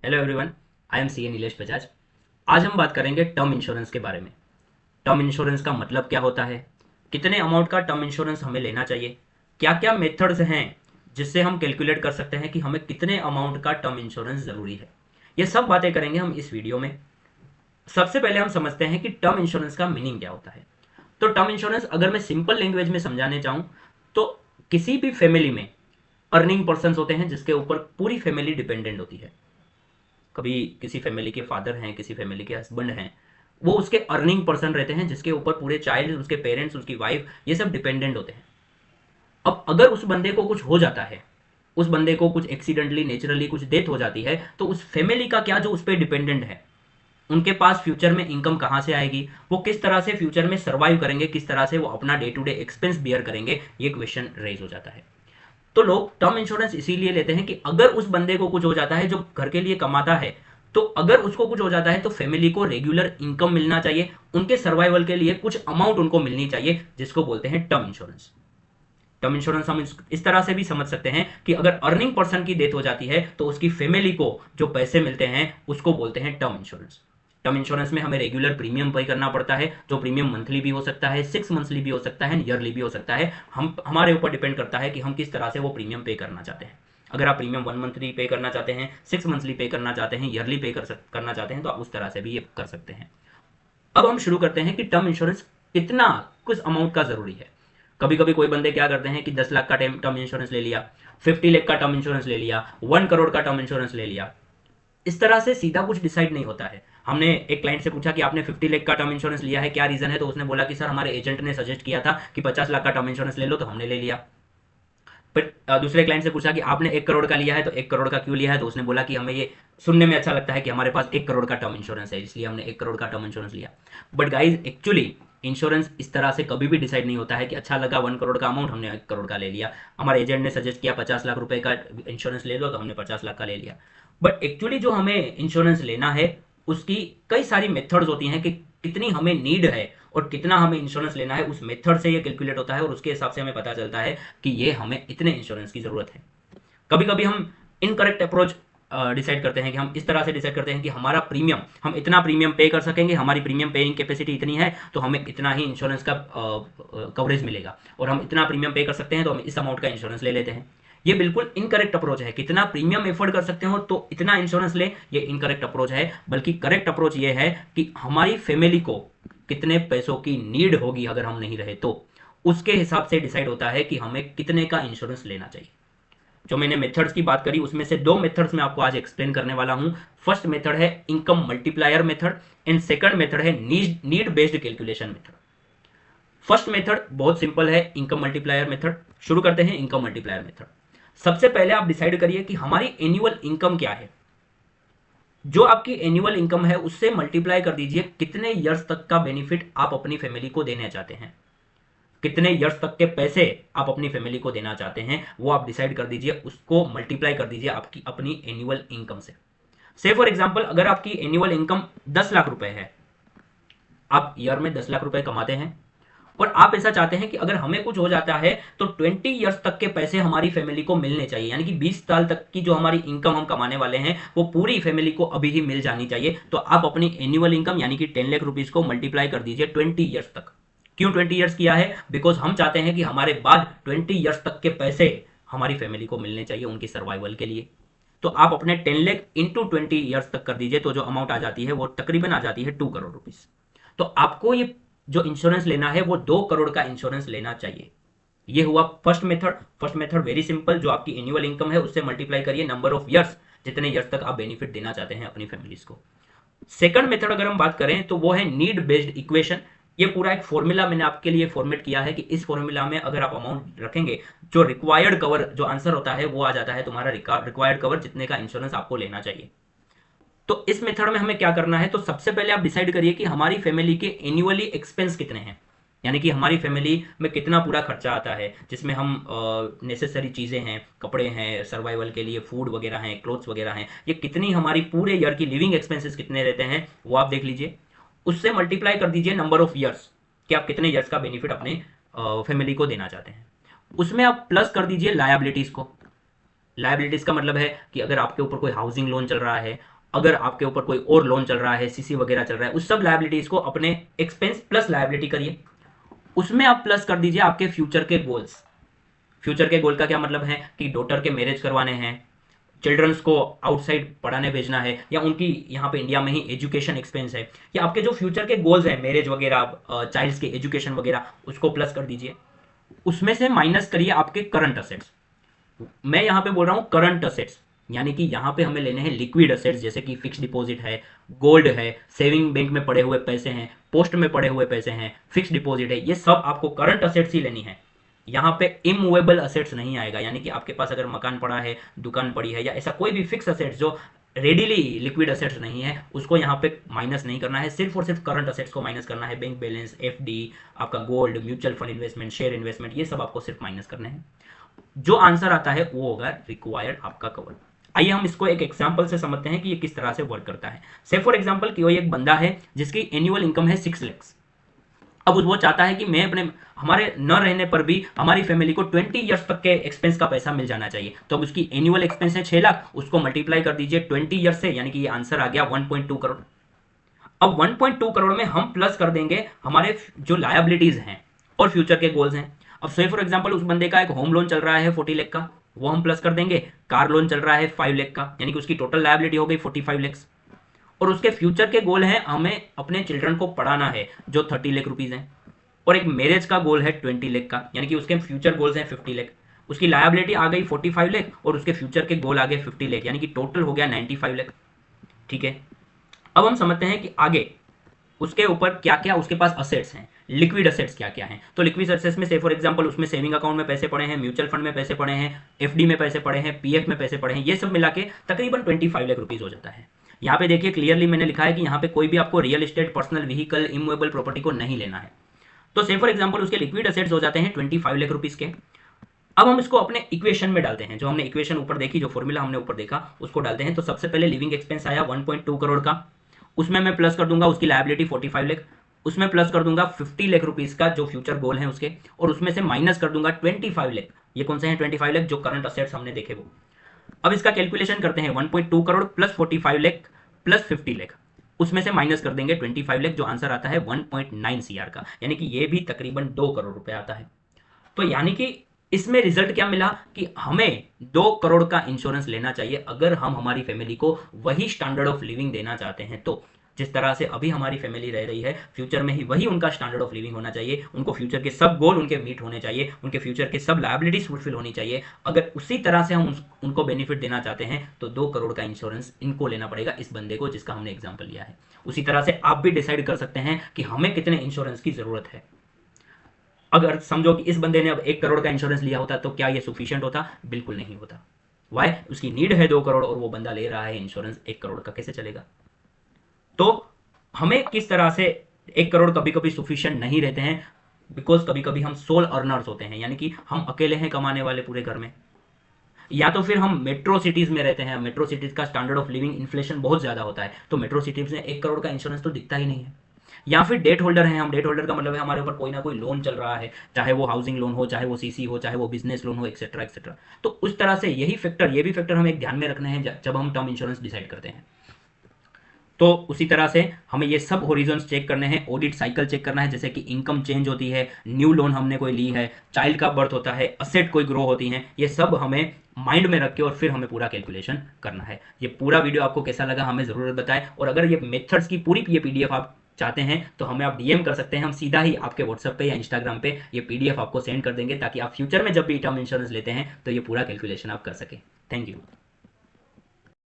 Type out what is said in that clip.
Hello everyone, I am C A Nilesh Bajaj. आज हम बात करेंगे टर्म इंश्योरेंस के बारे में। टर्म इंश्योरेंस का मतलब क्या होता है, कितने अमाउंट का टर्म इंश्योरेंस हमें लेना चाहिए, क्या क्या मेथड्स हैं जिससे हम कैलकुलेट कर सकते हैं कि हमें कितने अमाउंट का टर्म इंश्योरेंस ज़रूरी है। ये सब बातें करेंगे हम इस वीडियो में। सबसे पहले हम समझते हैं कि टर्म इंश्योरेंस का मीनिंग क्या होता है। तो टर्म इंश्योरेंस अगर मैं सिंपल लैंग्वेज में समझाने चाहूँ तो किसी भी फैमिली में अर्निंग पर्सन होते हैं जिसके ऊपर पूरी फैमिली डिपेंडेंट होती है। कभी किसी फैमिली के फादर हैं, किसी फैमिली के हस्बैंड हैं, वो उसके अर्निंग पर्सन रहते हैं जिसके ऊपर पूरे चाइल्ड, उसके पेरेंट्स, उसकी वाइफ, ये सब डिपेंडेंट होते हैं। अब अगर उस बंदे को कुछ हो जाता है, उस बंदे को कुछ एक्सीडेंटली, नेचुरली कुछ डेथ हो जाती है, तो उस फैमिली का क्या जो उस पर डिपेंडेंट है, उनके पास फ्यूचर में इनकम कहाँ से आएगी, वो किस तरह से फ्यूचर में सर्वाइव करेंगे, किस तरह से वो अपना day to day expense bear करेंगे, ये क्वेश्चन रेज हो जाता है। तो लोग टर्म इंश्योरेंस इसीलिए लेते हैं कि अगर उस बंदे को कुछ हो जाता है जो घर के लिए कमाता है, तो अगर उसको कुछ हो जाता है तो फैमिली को रेगुलर इनकम मिलना चाहिए, उनके सर्वाइवल के लिए कुछ अमाउंट उनको मिलनी चाहिए, जिसको बोलते हैं टर्म इंश्योरेंस। टर्म इंश्योरेंस हम इस तरह से भी समझ सकते हैं कि अगर अर्निंग पर्सन की डेथ हो जाती है तो उसकी फैमिली को जो पैसे मिलते हैं उसको बोलते हैं टर्म इंश्योरेंस। टर्म इंश्योरेंस में हमें रेगुलर प्रीमियम पे करना पड़ता है, जो प्रीमियम मंथली भी हो सकता है, 6 मंथली भी हो सकता है, ईयरली भी हो सकता है। हम हमारे ऊपर डिपेंड करता है कि हम किस तरह से वो प्रीमियम पे करना चाहते हैं। अगर आप प्रीमियम 1 मंथली पे करना चाहते हैं, 6 मंथली पे करना चाहते हैं, ईयरली पे करना चाहते हैं, तो आप उस तरह से भी ये कर सकते हैं। अब हम शुरू करते हैं कि टर्म इंश्योरेंस कितना, किस अमाउंट का जरूरी है। कभी कभी कोई बंदे क्या करते हैं कि 10 लाख का टर्म इंश्योरेंस ले लिया, 50 लाख का टर्म इंश्योरेंस ले लिया, 1 करोड़ का टर्म इंश्योरेंस ले लिया। इस तरह से सीधा कुछ डिसाइड नहीं होता है। हमने एक क्लाइंट से पूछा कि आपने 50 लाख का टर्म इंश्योरेंस लिया है, क्या रीजन है, तो उसने बोला कि सर हमारे एजेंट ने सजेस्ट किया था कि 50 लाख का टर्म इंश्योरेंस ले लो, तो हमने ले लिया। फिर दूसरे क्लाइंट से पूछा कि आपने 1 करोड़ का लिया है, तो 1 करोड़ का क्यों लिया है, तो उसने बोला कि हमें ये सुनने में अच्छा लगता है कि हमारे पास 1 करोड़ का टर्म इंश्योरेंस है, इसलिए हमने 1 करोड़ का टर्म इंश्योरेंस लिया। बट गाइज एक्चुअली इंश्योरेंस इस तरह से कभी भी डिसाइड नहीं होता है कि अच्छा लगा 1 करोड़ का अमाउंट, हमने 1 करोड़ का ले लिया। हमारे एजेंट ने सजेस्ट किया 50 लाख रुपए का इंश्योरेंस ले लो, तो हमने 50 लाख का ले लिया। बट एक्चुअली जो हमें इंश्योरेंस लेना है उसकी कई सारी मेथड्स होती हैं कि कितनी हमें नीड है और कितना हमें इंश्योरेंस लेना है, उस मेथड से ये कैलकुलेट होता है और उसके हिसाब से हमें पता चलता है कि ये हमें इतने इंश्योरेंस की जरूरत है। कभी कभी हम इनकरेक्ट अप्रोच डिसाइड करते हैं कि हम इस तरह से डिसाइड करते हैं कि हमारा प्रीमियम, हम इतना प्रीमियम पे कर सकेंगे, हमारी प्रीमियम पेइंग कैपेसिटी इतनी है, तो हमें इतना ही इंश्योरेंस का कवरेज मिलेगा, और हम इतना प्रीमियम पे कर सकते हैं तो हम इस अमाउंट का इंश्योरेंस ले लेते हैं। ये बिल्कुल इनकरेक्ट अप्रोच है। कितना प्रीमियम एफोर्ड कर सकते हो तो इतना इंश्योरेंस ले, ये इनकरेक्ट अप्रोच है। बल्कि करेक्ट अप्रोच ये है कि हमारी फैमिली को कितने पैसों की नीड होगी अगर हम नहीं रहे, तो उसके हिसाब से डिसाइड होता है कि हमें कितने का इंश्योरेंस लेना चाहिए। जो मैंने मेथड्स की बात करी उसमें से दो मेथड्स मैं आपको आज एक्सप्लेन करने वाला हूं। फर्स्ट मेथड है income multiplier method and second method है need based calculation method. First method बहुत सिंपल है, इनकम मल्टीप्लायर मेथड। शुरू करते हैं इनकम मल्टीप्लायर मेथड। सबसे पहले आप डिसाइड करिए कि हमारी एनुअल इनकम क्या है। जो आपकी एनुअल इनकम है उससे मल्टीप्लाई कर दीजिए कितने ईयर्स तक का बेनिफिट आप अपनी फैमिली को देना चाहते हैं, कितने ईयर्स तक के पैसे आप अपनी फैमिली को देना चाहते हैं, वो आप डिसाइड कर दीजिए, उसको मल्टीप्लाई कर दीजिए आपकी अपनी एनुअल इनकम से फॉर एग्जांपल अगर आपकी एनुअल इनकम 10 लाख रुपए है, आप ईयर में 10 लाख रुपए कमाते हैं, और आप ऐसा चाहते हैं कि अगर हमें कुछ हो जाता है तो 20 ईयर्स तक के पैसे हमारी फैमिली को मिलने चाहिए, यानी कि 20 साल तक की जो हमारी इनकम हम कमाने वाले हैं वो पूरी फैमिली को अभी ही मिल जानी चाहिए। तो आप अपनी एनुअल इनकम यानी कि 10 लाख रुपीज को मल्टीप्लाई कर दीजिए 20 ईयर्स तक। क्यों 20 ईयर्स किया है? बिकॉज हम चाहते हैं कि हमारे बाद 20 ईयर्स तक के पैसे हमारी फैमिली को मिलने चाहिए उनकी सर्वाइवल के लिए। तो आप अपने 10 लाख इंटू 20 ईयर्स तक कर दीजिए, तो जो अमाउंट आ जाती है वो तकरीबन आ जाती है 2 करोड़ रुपीज। तो आपको ये जो इंश्योरेंस लेना है वो 2 करोड़ का इंश्योरेंस लेना चाहिए। ये हुआ first method. First method very simple, जो आपकी एनुअल इनकम है उससे मल्टीप्लाई करिए नंबर ऑफ ईयर्स, जितने ईयर्स तक आप बेनिफिट देना चाहते हैं अपनी फैमिलीज को। सेकंड मेथड अगर हम बात करें तो वो है नीड बेस्ड इक्वेशन। ये पूरा एक फॉर्मूला मैंने आपके लिए फॉर्मेट किया है कि इस फॉर्मूला में अगर आप अमाउंट रखेंगे, जो रिक्वायर्ड कवर, जो आंसर होता है वो आ जाता है तुम्हारा रिक्वायर्ड कवर, जितने का इंश्योरेंस आपको लेना चाहिए। तो इस मेथड में हमें क्या करना है, तो सबसे पहले आप डिसाइड करिए कि हमारी फैमिली के एनुअली एक्सपेंस कितने हैं, यानी कि हमारी फैमिली में कितना पूरा खर्चा आता है, जिसमें हम नेसेसरी चीज़ें हैं, कपड़े हैं, सर्वाइवल के लिए फूड वगैरह हैं, क्लोथ्स वगैरह हैं, ये कितनी हमारी पूरे ईयर की लिविंग एक्सपेंसेस कितने रहते हैं वो आप देख लीजिए। उससे मल्टीप्लाई कर दीजिए नंबर ऑफ ईयर्स, कि आप कितने ईयर्स का बेनिफिट अपने फैमिली को देना चाहते हैं। उसमें आप प्लस कर दीजिए लायबिलिटीज़ को। लायबिलिटीज का मतलब है कि अगर आपके ऊपर कोई हाउसिंग लोन चल रहा है, अगर आपके ऊपर कोई और लोन चल रहा है, सीसी वगैरह चल रहा है, उस सब लायबिलिटीज को अपने एक्सपेंस प्लस लायबिलिटी करिए, उसमें आप प्लस कर दीजिए आपके फ्यूचर के गोल्स। फ्यूचर के गोल का क्या मतलब है कि डॉटर के मैरिज करवाने हैं, चिल्ड्रंस को आउटसाइड पढ़ाने भेजना है, या उनकी यहाँ पे इंडिया में ही एजुकेशन एक्सपेंस है, या आपके जो फ्यूचर के गोल्स हैं, मैरिज वगैरह, चाइल्ड्स के एजुकेशन वगैरह, उसको प्लस कर दीजिए। उसमें से माइनस करिए आपके करंट असेट्स। मैं यहाँ पे बोल रहा हूँ करंट असेट्स, यानी कि यहाँ पे हमें लेने हैं लिक्विड असेट्स, जैसे कि फिक्स डिपॉजिट है, गोल्ड है, सेविंग बैंक में पड़े हुए पैसे हैं, पोस्ट में पड़े हुए पैसे हैं, फिक्स डिपॉजिट है, ये सब आपको करंट असेट्स ही लेनी है। यहाँ पे इमूवेबल असेट्स नहीं आएगा, यानी कि आपके पास अगर मकान पड़ा है, दुकान पड़ी है, या ऐसा कोई भी फिक्स असेट्स जो रेडिली लिक्विड असेट्स नहीं है, उसको यहाँ पे माइनस नहीं करना है, सिर्फ और सिर्फ करंट असेट्स को माइनस करना है। बैंक बैलेंस, एफडी, आपका gold, mutual fund investment, share investment, ये सब आपको सिर्फ माइनस करने हैं। जो आंसर आता है वो होगा रिक्वायर्ड आपका कवर। आइए हम इसको एक एग्जांपल से समझते हैं कि ये किस तरह से वर्क करता है। से फॉर एग्जांपल कि कोई एक बंदा है जिसकी एनुअल इनकम है 6 लाख। अब वो चाहता है कि मैं अपने हमारे न रहने पर भी हमारी फैमिली को 20 ईयर्स तक के एक्सपेंस का पैसा मिल जाना चाहिए। तो अब उसकी एनुअल एक्सपेंस है 6 लाख, उसको मल्टीप्लाई कर दीजिए 20 ईयर्स से, यानी कि ये आंसर आ गया 1.2 करोड़। अब 1.2 करोड़ में हम प्लस कर देंगे हमारे जो लायबिलिटीज हैं और फ्यूचर के गोल्स हैं। अब से फॉर एग्जांपल उस बंदे का एक होम लोन चल रहा है 40 लाख का, वो हम प्लस कर देंगे। कार लोन चल रहा है 5 लाख का, यानी कि उसकी टोटल लायबिलिटी हो गई 45 लाख। और उसके फ्यूचर के गोल हैं, हमें अपने चिल्ड्रन को पढ़ाना है, जो 30 लाख रुपीज हैं। और एक मैरिज का गोल है 20 लाख का, यानी कि उसके फ्यूचर गोल्स हैं 50 लाख। उसकी लायबिलिटी आ गई 45 लाख और उसके फ्यूचर के गोल आ गए 50 लाख, यानी कि टोटल हो गया 95 लाख। ठीक है, अब हम समझते हैं कि आगे उसके ऊपर क्या क्या उसके पास असेट्स हैं, लिक्विड असेट्स क्या क्या हैं। तो लिक्विड असेट्स में से फॉर एग्जांपल उसमें सेविंग अकाउंट में पैसे पड़े हैं, म्यूचुअल फंड में पैसे पड़े हैं, एफडी में पैसे पड़े हैं, पीएफ में पैसे पड़े हैं, ये सब मिला के तकरीबन 25 लाख रुपीज हो जाता है। यहाँ पे देखिए क्लियरली मैंने लिखा है कि यहाँ पे कोई भी आपको real estate, personal vehicle, immovable property को नहीं लेना है। तो से फॉर एग्जांपल उसके लिक्विड असेट्स हो जाते हैं 25 लाख रुपीज के। अब हम इसको अपने इक्वेशन में डालते हैं, जो हमने इक्वेशन ऊपर देखी, जो फॉर्मूला हमने ऊपर देखा उसको डालते हैं। तो सबसे पहले लिविंग एक्सपेंस आया 1.2 करोड़ का, उसमें मैं प्लस कर दूंगा उसकी लायबिलिटी 45 लाख, उसमें प्लस कर दूंगा 50 लाख रुपीज का जो फ्यूचर गोल है उसके, और उसमें से माइनस कर दूंगा 25 लाख। ये कौन से हैं 25 लाख? जो करंट असेट्स हमने देखे वो। अब इसका कैलकुलेशन करते हैं, 1.2 करोड़ प्लस 45 लाख प्लस 50 लाख, उसमें से माइनस कर देंगे 25 लाख, जो आंसर आता है 1.9 सीआर का, यानी कि ये भी तकरीबन 2 करोड़ रुपए आता है। तो यानी कि इसमें रिजल्ट क्या मिला कि हमें 2 करोड़ का इंश्योरेंस लेना चाहिए अगर हम हमारी फैमिली को वही स्टैंडर्ड ऑफ लिविंग देना चाहते हैं। तो जिस तरह से अभी हमारी फैमिली रह रही है, फ्यूचर में ही वही उनका स्टैंडर्ड ऑफ लिविंग होना चाहिए। उनको फ्यूचर के सब गोल उनके मीट होने चाहिए, उनके फ्यूचर के सब लायबिलिटीज फुलफिल होनी चाहिए। अगर उसी तरह से हम उनको बेनिफिट देना चाहते हैं तो 2 करोड़ का इंश्योरेंस इनको लेना पड़ेगा, इस बंदे को जिसका हमने एग्जाम्पल लिया है। उसी तरह से आप भी डिसाइड कर सकते हैं कि हमें कितने इंश्योरेंस की जरूरत है। अगर समझो कि इस बंदे ने अब 1 करोड़ का इंश्योरेंस लिया होता तो क्या ये सफिशिएंट होता? बिल्कुल नहीं होता। वाई? उसकी नीड है 2 करोड़ और वो बंदा ले रहा है इंश्योरेंस 1 करोड़ का, कैसे चलेगा? तो हमें किस तरह से 1 करोड़ कभी कभी सफिशिएंट नहीं रहते हैं, बिकॉज कभी कभी हम सोल अर्नर्स होते हैं, यानी कि हम अकेले हैं कमाने वाले पूरे घर में, या तो फिर हम मेट्रो सिटीज में रहते हैं। मेट्रो सिटीज का स्टैंडर्ड ऑफ लिविंग इन्फ्लेशन बहुत ज्यादा होता है, तो मेट्रो सिटीज में 1 करोड़ का इंश्योरेंस तो दिखता ही नहीं है। या फिर डेट होल्डर हैं हम। डेट होल्डर का मतलब है हमारे ऊपर कोई ना कोई लोन चल रहा है, चाहे वो हाउसिंग लोन हो, चाहे वो सीसी हो, चाहे वो बिजनेस लोन हो, एक्सेट्रा एक्सेट्रा। तो उस तरह से यही फैक्टर, ये भी फैक्टर हमें ध्यान में रखने हैं जब हम टर्म इंश्योरेंस डिसाइड करते हैं। तो उसी तरह से हमें ये सब होरिजॉन्स चेक करने हैं, ऑडिट साइकिल चेक करना है, जैसे कि इनकम चेंज होती है, न्यू लोन हमने कोई ली है, चाइल्ड का बर्थ होता है, असेट कोई ग्रो होती है, ये सब हमें माइंड में रख के और फिर हमें पूरा कैलकुलेशन करना है। ये पूरा वीडियो आपको कैसा लगा हमें ज़रूर बताएं, और अगर ये मेथड्स की पूरी ये पीडीएफ आप चाहते हैं तो हमें आप डीएम कर सकते हैं, हम सीधा ही आपके व्हाट्सएप पे या इंस्टाग्राम पे ये पीडीएफ आपको सेंड कर देंगे, ताकि आप फ्यूचर में जब भी टर्म इंश्योरेंस लेते हैं तो ये पूरा कैलकुलेशन आप कर सकें। Thank you.